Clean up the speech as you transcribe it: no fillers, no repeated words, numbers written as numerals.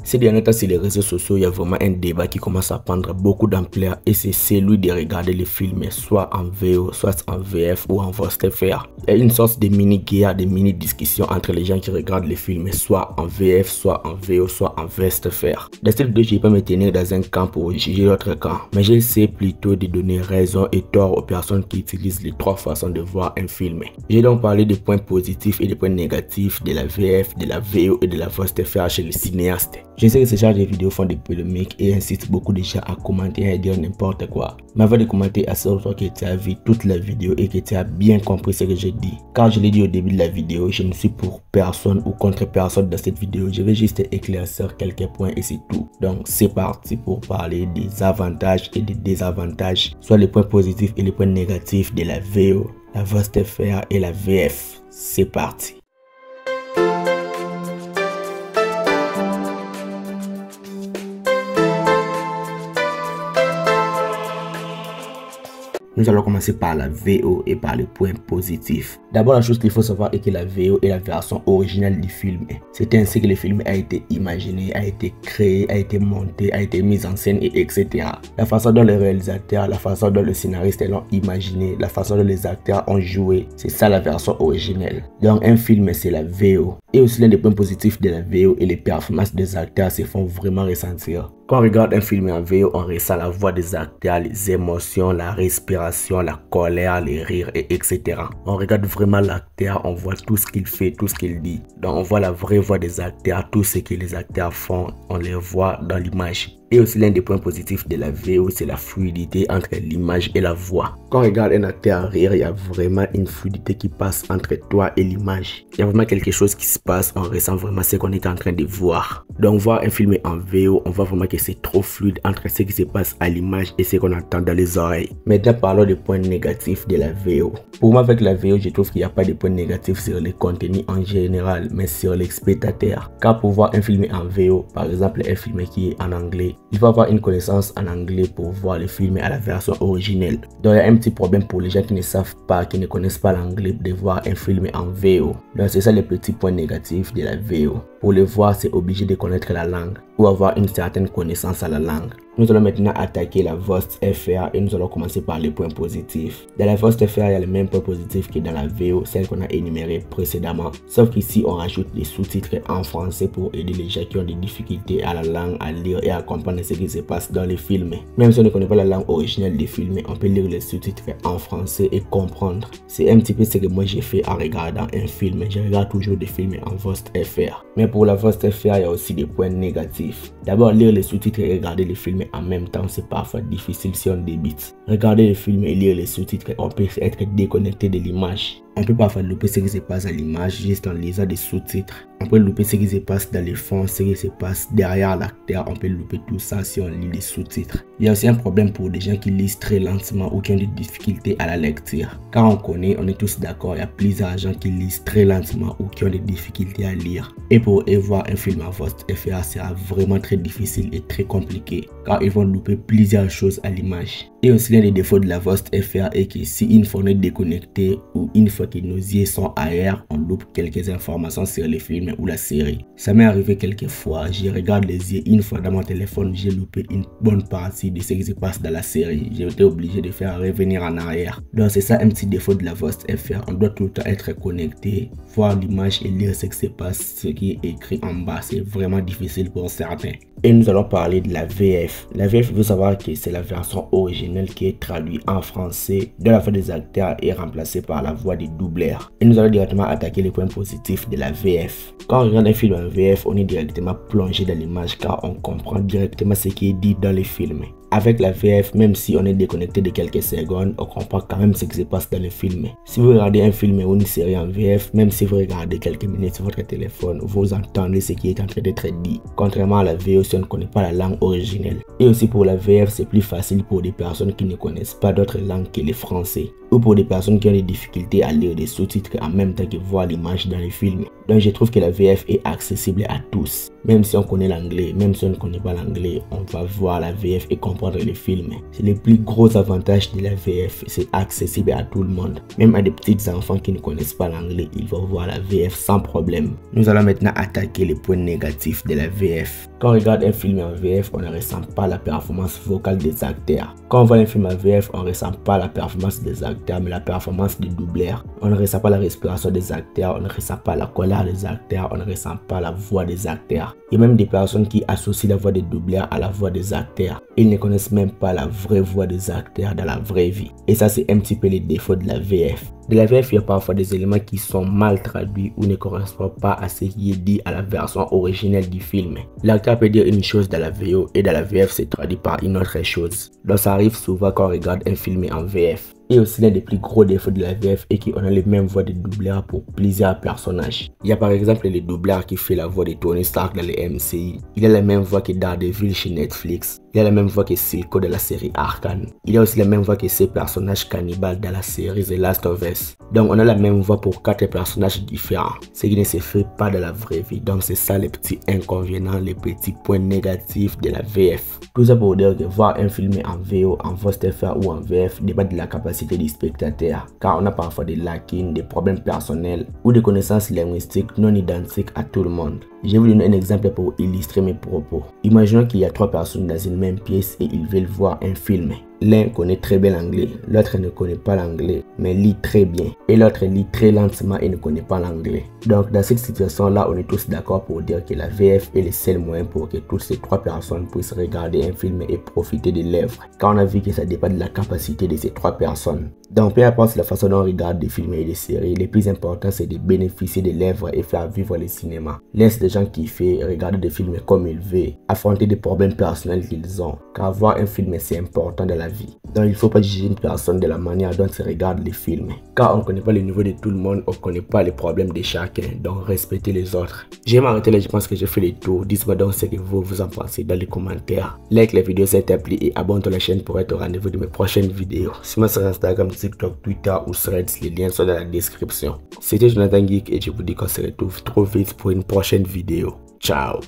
Ces derniers temps sur les réseaux sociaux, il y a vraiment un débat qui commence à prendre beaucoup d'ampleur et c'est celui de regarder les films soit en VO, soit en VF ou en VOST-FR. Il y a une sorte de mini-guerre, de mini-discussion entre les gens qui regardent les films soit en VF, soit en VO, soit en VOST-FR. Dans cette vidéo, je ne vais pas me tenir dans un camp pour juger l'autre camp, mais j'essaie plutôt de donner raison et tort aux personnes qui utilisent les trois façons de voir un film. J'ai donc parlé des points positifs et des points négatifs de la VF, de la VO et de la VOST-FR chez les cinéastes. Je sais que ce genre de vidéos font des polémiques et incitent beaucoup de gens à commenter et à dire n'importe quoi. Mais avant de commenter, assure-toi que tu as vu toute la vidéo et que tu as bien compris ce que je dis. Car je l'ai dit au début de la vidéo, je ne suis pour personne ou contre personne dans cette vidéo. Je vais juste éclaircir quelques points et c'est tout. Donc c'est parti pour parler des avantages et des désavantages, soit les points positifs et les points négatifs de la VO, la VOST-FR et la VF. C'est parti. Nous allons commencer par la VO et par les points positifs. D'abord, la chose qu'il faut savoir est que la VO est la version originale du film. C'est ainsi que le film a été imaginé, a été créé, a été monté, a été mis en scène, et etc. La façon dont les réalisateurs, la façon dont le scénariste l'ont imaginé, la façon dont les acteurs ont joué, c'est ça la version originelle. Donc un film, c'est la VO. Et aussi l'un des points positifs de la VO et les performances des acteurs se font vraiment ressentir. Quand on regarde un film en VO, on ressent la voix des acteurs, les émotions, la respiration, la colère, les rires, etc. On regarde vraiment l'acteur, on voit tout ce qu'il fait, tout ce qu'il dit. Donc on voit la vraie voix des acteurs, tout ce que les acteurs font, on les voit dans l'image. Et aussi l'un des points positifs de la VO, c'est la fluidité entre l'image et la voix. Quand on regarde un acteur rire, il y a vraiment une fluidité qui passe entre toi et l'image. Il y a vraiment quelque chose qui se passe, on ressent vraiment ce qu'on est en train de voir. Donc voir un film en VO, on voit vraiment que c'est trop fluide entre ce qui se passe à l'image et ce qu'on entend dans les oreilles. Maintenant parlons des points négatifs de la VO. Pour moi avec la VO, je trouve qu'il n'y a pas de points négatifs sur les contenus en général, mais sur les spectateurs. Car pour voir un film en VO, par exemple un film qui est en anglais, il faut avoir une connaissance en anglais pour voir le film à la version originelle. Donc il y a un petit problème pour les gens qui ne savent pas, qui ne connaissent pas l'anglais de voir un film en VO. Donc c'est ça le petit point négatif de la VO. Pour le voir, c'est obligé de connaître la langue ou avoir une certaine connaissance à la langue. Nous allons maintenant attaquer la VOST-FR et nous allons commencer par les points positifs. Dans la VOST-FR, il y a les mêmes points positifs que dans la VO, celle qu'on a énumérée précédemment. Sauf qu'ici, on rajoute des sous-titres en français pour aider les gens qui ont des difficultés à la langue, à lire et à comprendre ce qui se passe dans les films. Même si on ne connaît pas la langue originale des films, on peut lire les sous-titres en français et comprendre. C'est un petit peu ce que moi j'ai fait en regardant un film. Je regarde toujours des films en VOST-FR. Mais pour la VOST-FR, il y a aussi des points négatifs. D'abord, lire les sous-titres et regarder les films en même temps, c'est parfois difficile si on débute. Regarder les films et lire les sous-titres, on peut être déconnecté de l'image. On peut parfois louper ce qui se passe à l'image juste en lisant des sous-titres. On peut louper ce qui se passe dans les fonds, ce qui se passe derrière l'acteur. On peut louper tout ça si on lit les sous-titres. Il y a aussi un problème pour des gens qui lisent très lentement ou qui ont des difficultés à la lecture. Car on connaît, on est tous d'accord, il y a plusieurs gens qui lisent très lentement ou qui ont des difficultés à lire. Et pour eux, voir un film en VOST-FR sera vraiment très difficile et très compliqué. Car ils vont louper plusieurs choses à l'image. Et aussi l'un des défauts de la VOST-FR est que si une fois on est déconnecté ou une fois que nos yeux sont ailleurs, on loupe quelques informations sur les films ou la série. Ça m'est arrivé quelques fois, je regarde les yeux une fois dans mon téléphone, j'ai loupé une bonne partie de ce qui se passe dans la série. J'ai été obligé de faire revenir en arrière. Donc c'est ça un petit défaut de la VOST-FR, on doit tout le temps être connecté, voir l'image et lire ce qui se passe, ce qui est écrit en bas. C'est vraiment difficile pour certains. Et nous allons parler de la VF. La VF, il faut savoir que c'est la version originale qui est traduite en français, dont la voix des acteurs est remplacée par la voix des doubleurs. Et nous allons directement attaquer les points positifs de la VF. Quand on regarde un film en VF, on est directement plongé dans l'image car on comprend directement ce qui est dit dans les films. Avec la VF, même si on est déconnecté de quelques secondes, on comprend quand même ce qui se passe dans le film. Si vous regardez un film ou une série en VF, même si vous regardez quelques minutes sur votre téléphone, vous entendez ce qui est en train d'être dit. Contrairement à la VO, si on ne connaît pas la langue originelle. Et aussi pour la VF, c'est plus facile pour des personnes qui ne connaissent pas d'autres langues que le français. Ou pour des personnes qui ont des difficultés à lire des sous-titres en même temps que voir l'image dans les films. Donc je trouve que la VF est accessible à tous. Même si on connaît l'anglais, même si on ne connaît pas l'anglais, on va voir la VF et comprendre les films. C'est le plus gros avantage de la VF, c'est accessible à tout le monde. Même à des petits enfants qui ne connaissent pas l'anglais, ils vont voir la VF sans problème. Nous allons maintenant attaquer les points négatifs de la VF. Quand on regarde un film en VF, on ne ressent pas la performance vocale des acteurs. Quand on voit un film en VF, on ne ressent pas la performance des acteurs, mais la performance des doubleurs. On ne ressent pas la respiration des acteurs, on ne ressent pas la colère des acteurs, on ne ressent pas la voix des acteurs. Il y a même des personnes qui associent la voix des doubleurs à la voix des acteurs. Ils ne connaissent même pas la vraie voix des acteurs dans la vraie vie. Et ça, c'est un petit peu les défauts de la VF. De la VF, il y a parfois des éléments qui sont mal traduits ou ne correspondent pas à ce qui est dit à la version originelle du film. L'acteur peut dire une chose dans la VO et dans la VF, c'est traduit par une autre chose. Donc ça arrive souvent quand on regarde un film en VF. Et aussi l'un des plus gros défauts de la VF est qu'on a les mêmes voix de doubleurs pour plusieurs personnages. Il y a par exemple le doubleur qui fait la voix de Tony Stark dans les MCU. Il a la même voix que Daredevil chez Netflix. Il a la même voix que Silco de la série Arcane. Il a aussi la même voix que ces personnages cannibales dans la série The Last of Us. Donc on a la même voix pour 4 personnages différents, ce qui ne se fait pas dans la vraie vie. Donc c'est ça les petits inconvénients, les petits points négatifs de la VF. Tout ça pour dire que voir un film en VO, en voix STFR ou en VF dépend de la capacité du spectateur, car on a parfois des lacunes, des problèmes personnels ou des connaissances linguistiques non identiques à tout le monde. Je vais vous donner un exemple pour illustrer mes propos. Imaginons qu'il y a 3 personnes dans une même pièce et ils veulent voir un film. L'un connaît très bien l'anglais, l'autre ne connaît pas l'anglais, mais lit très bien. Et l'autre lit très lentement et ne connaît pas l'anglais. Donc dans cette situation-là, on est tous d'accord pour dire que la VF est le seul moyen pour que toutes ces 3 personnes puissent regarder un film et profiter de l'œuvre. Car on a vu que ça dépend de la capacité de ces 3 personnes. Donc peu importe la façon dont on regarde des films et des séries, le plus important c'est de bénéficier de l'œuvre et faire vivre le cinéma. Laisse les gens kiffer, regarder des films comme ils veulent, affronter des problèmes personnels qu'ils ont. Car voir un film c'est important dans la vie. Donc il ne faut pas juger une personne de la manière dont elle regarde les films. Car on ne connaît pas le niveau de tout le monde, on ne connaît pas les problèmes de chacun. Donc respectez les autres. Je vais m'arrêter là, je pense que j'ai fait le tour. Dites-moi donc ce que vous en pensez dans les commentaires. Like la vidéo si elle t'a plu et abonne-toi à la chaîne pour être au rendez-vous de mes prochaines vidéos. Suis-moi sur Instagram, TikTok, Twitter ou Threads, les liens sont dans la description. C'était Jonathan Geek et je vous dis qu'on se retrouve trop vite pour une prochaine vidéo. Ciao.